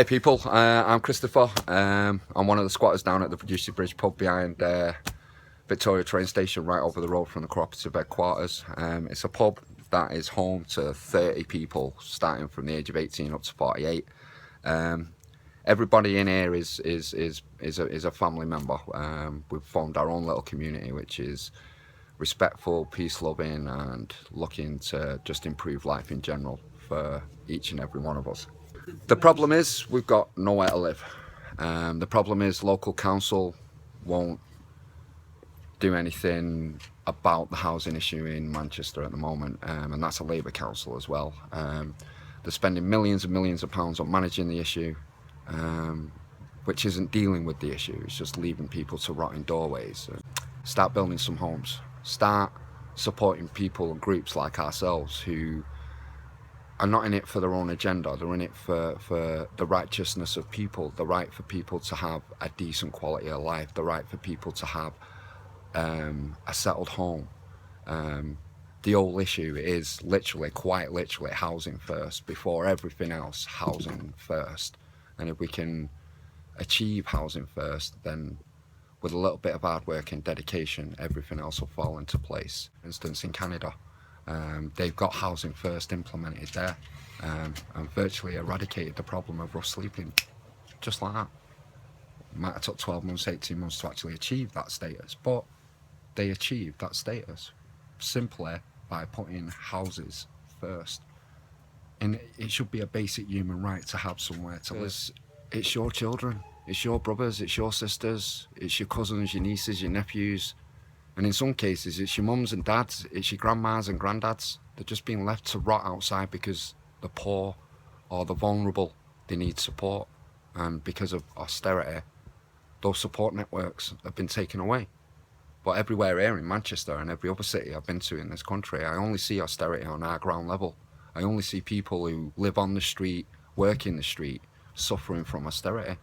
Hey people, I'm Christopher. I'm one of the squatters down at the Ducie Bridge Pub behind Victoria train station, right over the road from the co-operative headquarters. It's a pub that is home to 30 people, starting from the age of 18 up to 48. Everybody in here is a family member. We've formed our own little community, which is respectful, peace-loving, and looking to just improve life in general for each and every one of us. The problem is we've got nowhere to live. The problem is local council won't do anything about the housing issue in Manchester at the moment, and that's a Labour council as well. They're spending millions and millions of pounds on managing the issue, which isn't dealing with the issue. It's just leaving people to rot in doorways. Start building some homes. Start supporting people and groups like ourselves who are not in it for their own agenda. They're in it for the righteousness of people, the right for people to have a decent quality of life, the right for people to have a settled home. The whole issue is quite literally housing first, before everything else, housing first. And if we can achieve housing first, then with a little bit of hard work and dedication, everything else will fall into place. For instance, in Canada, they've got housing first implemented there, and virtually eradicated the problem of rough sleeping, just like that. It might have took 12 months, 18 months to actually achieve that status, but they achieved that status simply by putting houses first. And it should be a basic human right to have somewhere to live. It's your children, it's your brothers, it's your sisters, it's your cousins, your nieces, your nephews. And in some cases, it's your mums and dads, it's your grandmas and granddads. They're just being left to rot outside because they're poor or they're vulnerable. They need support. And because of austerity, those support networks have been taken away. But everywhere here in Manchester and every other city I've been to in this country, I only see austerity on our ground level. I only see people who live on the street, work in the street, suffering from austerity.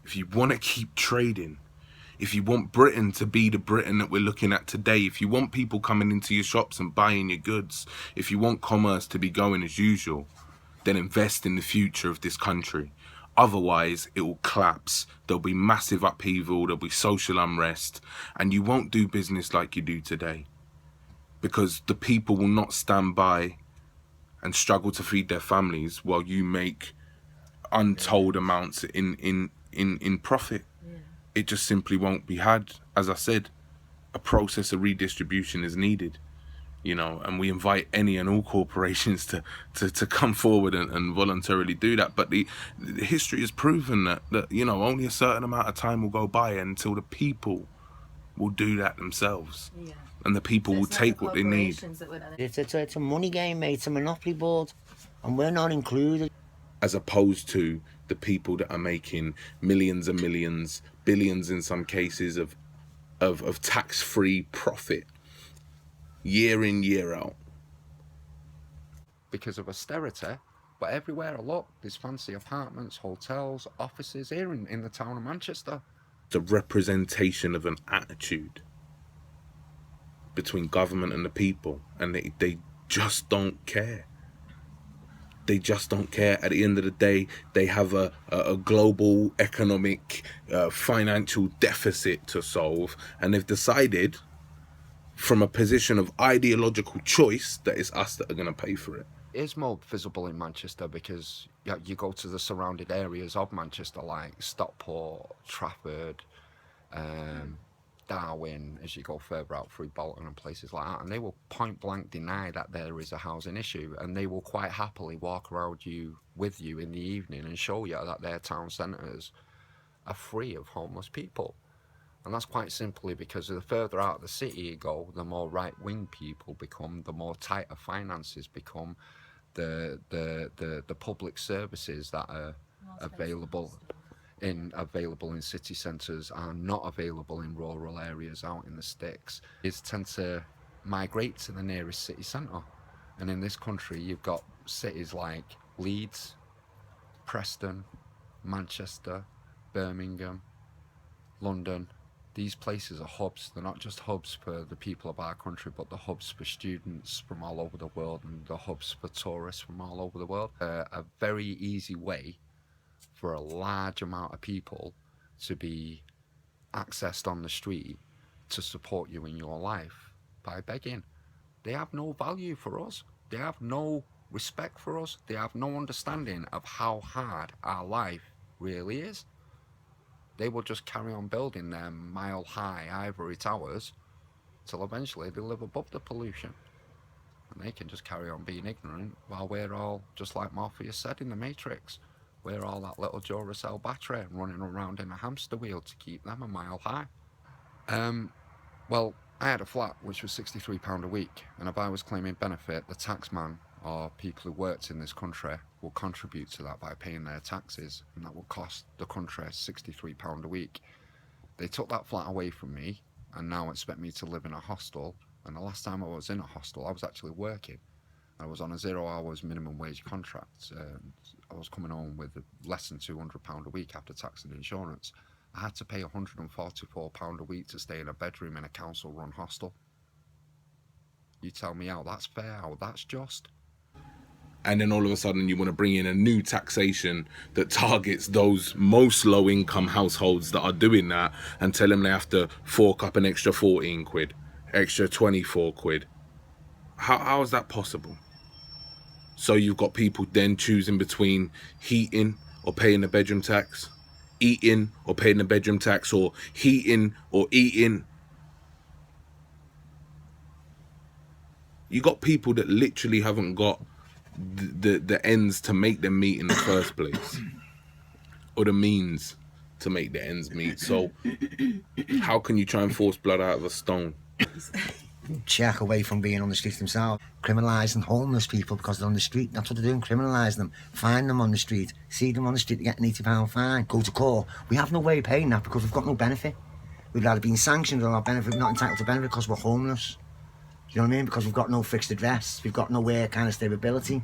If you want to keep trading, if you want Britain to be the Britain that we're looking at today, if you want people coming into your shops and buying your goods, if you want commerce to be going as usual, then invest in the future of this country. Otherwise, it will collapse. There'll be massive upheaval, there'll be social unrest, and you won't do business like you do today. Because the people will not stand by and struggle to feed their families while you make untold amounts in profit. It just simply won't be had. As I said, a process of redistribution is needed, you know, and we invite any and all corporations to come forward and voluntarily do that. But the history has proven that, you know, only a certain amount of time will go by until the people will do that themselves. Yeah. And the people will take what they need. It's a money game, mate. It's a monopoly board, and we're not included. As opposed to the people that are making millions and millions, billions in some cases of tax-free profit year in, year out. Because of austerity, but everywhere I look, there's fancy apartments, hotels, offices here in the town of Manchester. The representation of an attitude between government and the people, and they just don't care. They just don't care. At the end of the day, they have a global economic, financial deficit to solve, and they've decided from a position of ideological choice that it's us that are going to pay for it. It is more visible in Manchester because you go to the surrounded areas of Manchester like Stockport, Trafford, Darwin, as you go further out through Bolton and places like that, and they will point blank deny that there is a housing issue, and they will quite happily walk around with you in the evening and show you that their town centres are free of homeless people. And that's quite simply because the further out of the city you go, the more right-wing people become, the more tighter finances become, the public services that are available in city centres are not available in rural areas out in the sticks, is tend to migrate to the nearest city centre. And in this country you've got cities like Leeds, Preston, Manchester, Birmingham, London. These places are hubs. They're not just hubs for the people of our country, but the hubs for students from all over the world and the hubs for tourists from all over the world. A very easy way for a large amount of people to be accessed on the street to support you in your life by begging. They have no value for us. They have no respect for us. They have no understanding of how hard our life really is. They will just carry on building their mile-high ivory towers till eventually they live above the pollution. And they can just carry on being ignorant while we're all, just like Morpheus said in The Matrix, we're all that little Duracell battery running around in a hamster wheel to keep them a mile high. Well, I had a flat which was £63 a week, and if I was claiming benefit, the taxman or people who worked in this country will contribute to that by paying their taxes, and that will cost the country £63 a week. They took that flat away from me and now expect me to live in a hostel, and the last time I was in a hostel I was actually working. I was on a 0 hours minimum wage contract. I was coming home with less than £200 a week after tax and insurance. I had to pay £144 a week to stay in a bedroom in a council run hostel. You tell me how that's fair, how that's just. And then all of a sudden you want to bring in a new taxation that targets those most low income households that are doing that, and tell them they have to fork up an extra 14 quid, extra 24 quid. How is that possible? So you've got people then choosing between heating or paying the bedroom tax, eating or paying the bedroom tax, or heating or eating. You got people that literally haven't got the ends to make them meet in the first place, or the means to make the ends meet. So how can you try and force blood out of a stone? Check away from being on the streets themselves. Criminalising homeless people because they're on the street. That's what they're doing, criminalise them. Find them on the street. See them on the street to get an £80 fine. Go to court. We have no way of paying that because we've got no benefit. We've either been sanctioned or our benefit, not entitled to benefit because we're homeless. Do you know what I mean? Because we've got no fixed address. We've got nowhere kind of stability.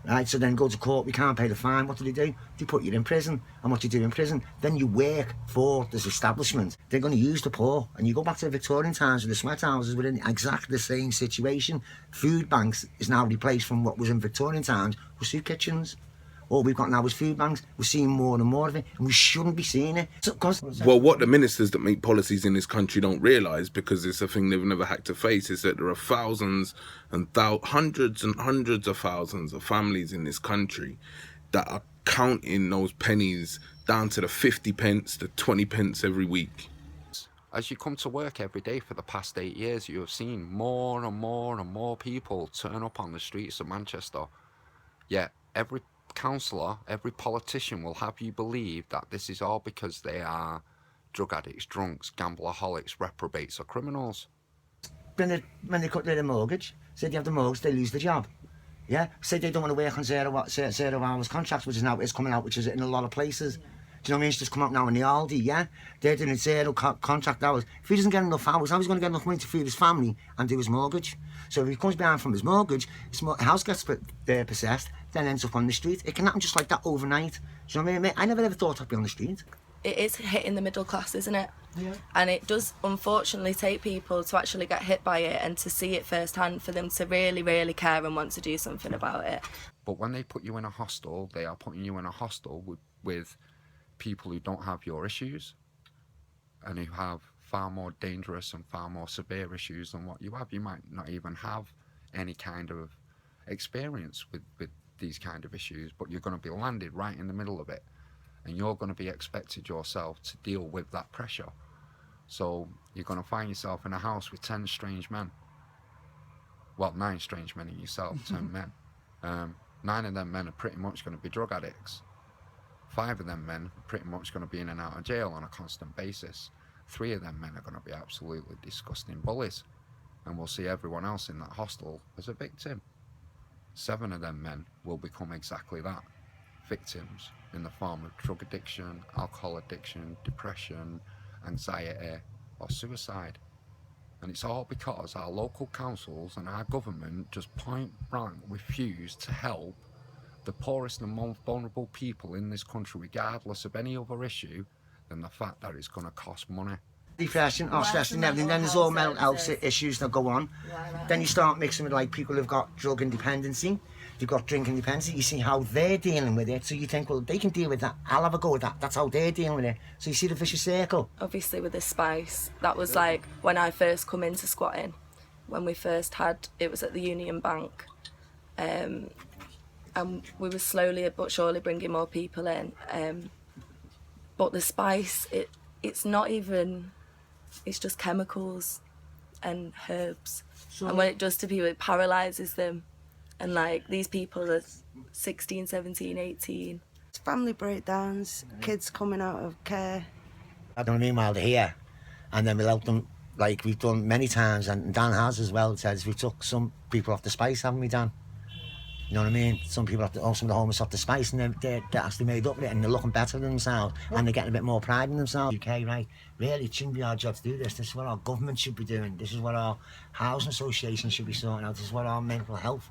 Right, so then go to court, we can't pay the fine. What do? They put you in prison. And what do you do in prison? Then you work for this establishment. They're going to use the poor. And you go back to the Victorian times with the sweat houses, we're in exactly the same situation. Food banks is now replaced from what was in Victorian times with soup kitchens. All we've got now is food banks. We're seeing more and more of it, and we shouldn't be seeing it. Well, what the ministers that make policies in this country don't realise, because it's a thing they've never had to face, is that there are thousands and hundreds and hundreds of thousands of families in this country that are counting those pennies down to the 50 pence, the 20 pence every week. As you come to work every day for the past 8 years, you have seen more and more and more people turn up on the streets of Manchester. Yet every councillor, every politician will have you believe that this is all because they are drug addicts, drunks, gambleraholics, reprobates or criminals. When they cut their mortgage, say they have the mortgage, they lose the job. Yeah, say they don't want to work on 0 hours contracts, which is now it's coming out, which is in a lot of places. Do you know what I mean? It's just come out now in the Aldi, yeah? They're doing 0 contract hours. If he doesn't get enough hours, how is he going to get enough money to feed his family and do his mortgage? So if he comes behind from his mortgage, his house gets possessed, then ends up on the street. It can happen just like that overnight. Do you know what I mean? I never ever thought I'd be on the street. It is hitting the middle class, isn't it? Yeah. And it does unfortunately take people to actually get hit by it and to see it firsthand for them to really, really care and want to do something about it. But when they put you in a hostel, they are putting you in a hostel with people who don't have your issues and who have far more dangerous and far more severe issues than what you have. You might not even have any kind of experience with these kind of issues, but you're going to be landed right in the middle of it, and you're going to be expected yourself to deal with that pressure. So you're going to find yourself in a house with 10 strange men. Well, 9 strange men and yourself, 10 men. 9 of them men are pretty much going to be drug addicts. 5 of them men are pretty much going to be in and out of jail on a constant basis. 3 of them men are going to be absolutely disgusting bullies, and we'll see everyone else in that hostel as a victim. 7 of them men will become exactly that, victims, in the form of drug addiction, alcohol addiction, depression, anxiety or suicide. And it's all because our local councils and our government just point blank refuse to help the poorest and most vulnerable people in this country, regardless of any other issue than the fact that it's going to cost money. Depression or stress and everything, then there's all mental health issues that go on. Then you start mixing with like people who've got drug and dependency. They've got drinking dependency. You see how they're dealing with it, so you think, well, they can deal with that. I'll have a go with that. That's how they're dealing with it. So you see the vicious circle. Obviously, with the spice, that was like when I first come into squatting. When we first had, it was at the Union Bank, and we were slowly but surely bringing more people in. But the spice, it's not even, it's just chemicals and herbs. And what it does to people, it paralyses them. And like, these people are 16, 17, 18. It's family breakdowns, kids coming out of care. I don't mean while they're here, and then we'll help them, like we've done many times, and Dan has as well, says we took some people off the spice, haven't we, Dan? You know what I mean? Some people off some of the homeless off the spice, and they're actually made up with it, and they're looking better than themselves, and they're getting a bit more pride in themselves. UK, right? Really, it shouldn't be our job to do this. This is what our government should be doing. This is what our housing association should be sorting out. This is what our mental health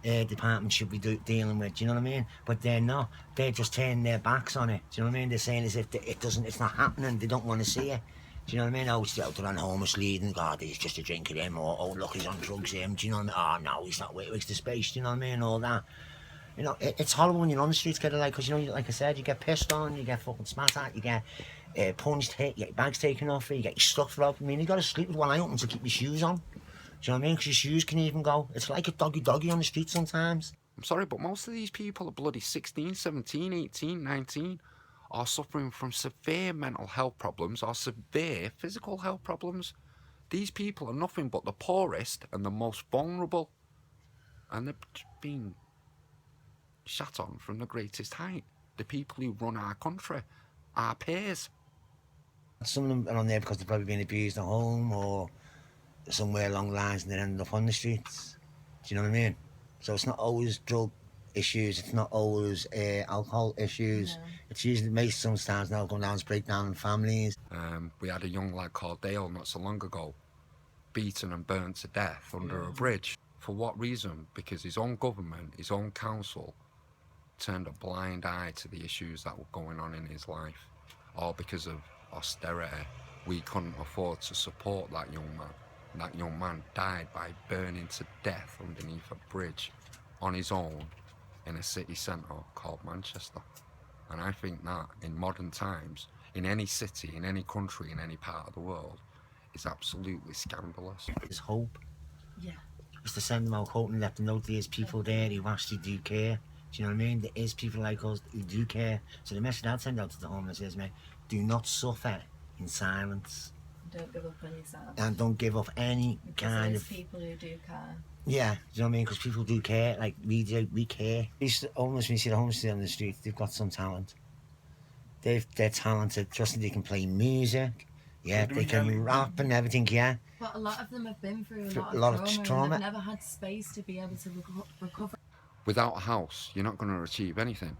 department should be dealing with. Do you know what I mean? But they're not. They're just turning their backs on it. Do you know what I mean? They're saying as if it's not happening. They don't want to see it. Do you know what I mean? Oh, he's out there on homeless leading. God, he's just a drinker him. Or, oh, look, he's on drugs him. Do you know what I mean? Oh, no, he's not. Waste the space. Do you know what I mean? All that. You know, it's horrible when you're on the streets, get it, like, because, you know, like I said, you get pissed on, you get fucking spat at, you get punched, hit, you get your bags taken off you, you get your stuff throughout. I mean, you got to sleep with one eye open to keep your shoes on. Do you know what I mean? Because your shoes can even go. It's like a doggy on the street sometimes. I'm sorry, but most of these people are bloody 16, 17, 18, 19, are suffering from severe mental health problems or severe physical health problems. These people are nothing but the poorest and the most vulnerable. And they're being shat on from the greatest height. The people who run our country, our peers. Some of them are on there because they've probably been abused at home or somewhere along the lines, and they ended up on the streets. Do you know what I mean? So it's not always drug issues, it's not always alcohol issues. No. It's usually based sometimes now going down to breakdown in families. We had a young lad called Dale not so long ago, beaten and burnt to death under a bridge. For what reason? Because his own government, his own council, turned a blind eye to the issues that were going on in his life. All because of austerity. We couldn't afford to support that young man. That young man died by burning to death underneath a bridge on his own in a city centre called Manchester. And I think that in modern times, in any city, in any country, in any part of the world, is absolutely scandalous. There's hope. Yeah. It's to send them out hope and let them know there's people there who actually do care. Do you know what I mean? There is people like us who do care. So the message I'd send out to the homeless is, mate, do not suffer in silence. Don't give up on yourself. And don't give up any kind of... people who do care. Yeah, do you know what I mean? Because people do care, like we do, we care. These homeless, when you see the homeless on the street, they've got some talent. They're talented, just they can play music, yeah, they can rap and everything, yeah. But a lot of them have been through a lot of trauma. And they've never had space to be able to recover. Without a house, you're not going to achieve anything.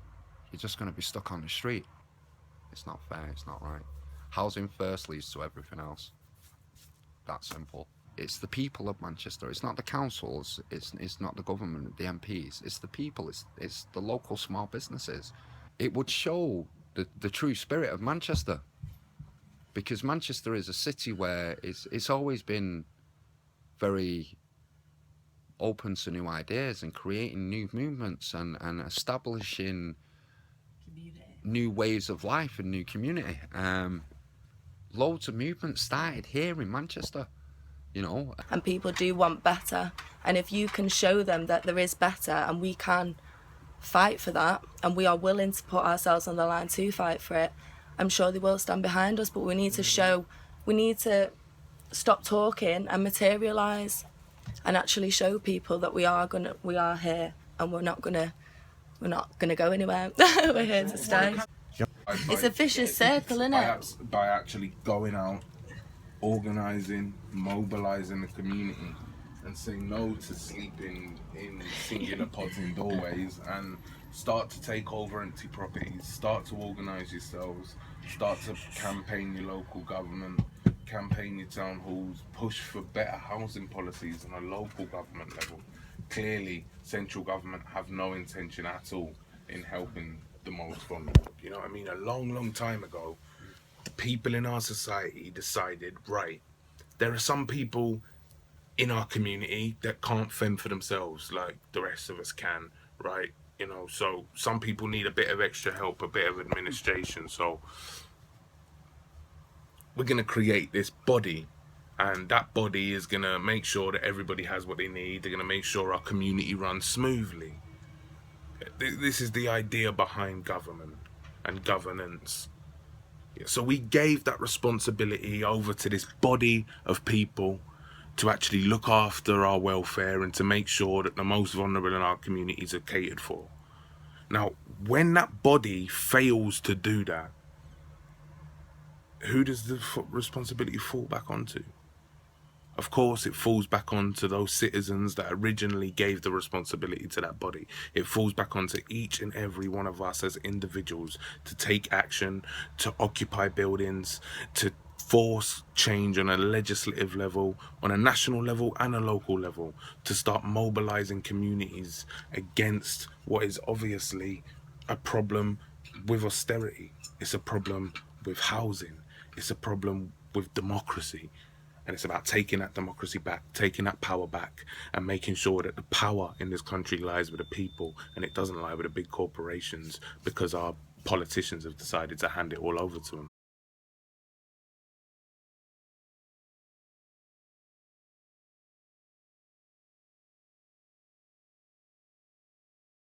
You're just going to be stuck on the street. It's not fair, it's not right. Housing first leads to everything else. That simple. It's the people of Manchester. It's not the councils. It's not the government, the MPs. It's the people. It's the local small businesses. It would show the true spirit of Manchester, because Manchester is a city where it's always been very open to new ideas and creating new movements and establishing new ways of life and new community. Loads of movements started here in Manchester, you know. And people do want better, and if you can show them that there is better and we can fight for that, and we are willing to put ourselves on the line to fight for it, I'm sure they will stand behind us. But we need to stop talking and materialise and actually show people that we are here, and we're not gonna go anywhere. We're here to stay. It's a vicious circle, isn't it? By actually going out, organising, mobilising the community, and saying no to sleeping in singular pods in doorways, and start to take over empty properties, start to organise yourselves, start to campaign your local government, campaign your town halls, push for better housing policies on a local government level. Clearly, central government have no intention at all in helping the most vulnerable. You know what I mean? A long time ago, people in our society decided, right, there are some people in our community that can't fend for themselves like the rest of us can. right? You know, so some people need a bit of extra help, a bit of administration. So we're going to create this body, and that body is going to make sure that everybody has what they need. They're going to make sure our community runs smoothly. This is the idea behind government and governance. So we gave that responsibility over to this body of people to actually look after our welfare and to make sure that the most vulnerable in our communities are catered for. Now, when that body fails to do that, who does the responsibility fall back onto? Of course, it falls back onto those citizens that originally gave the responsibility to that body. It falls back onto each and every one of us as individuals to take action, to occupy buildings, to force change on a legislative level, on a national level and a local level, to start mobilizing communities against what is obviously a problem with austerity. It's a problem with housing. It's a problem with democracy. And it's about taking that democracy back, taking that power back, and making sure that the power in this country lies with the people and it doesn't lie with the big corporations because our politicians have decided to hand it all over to them.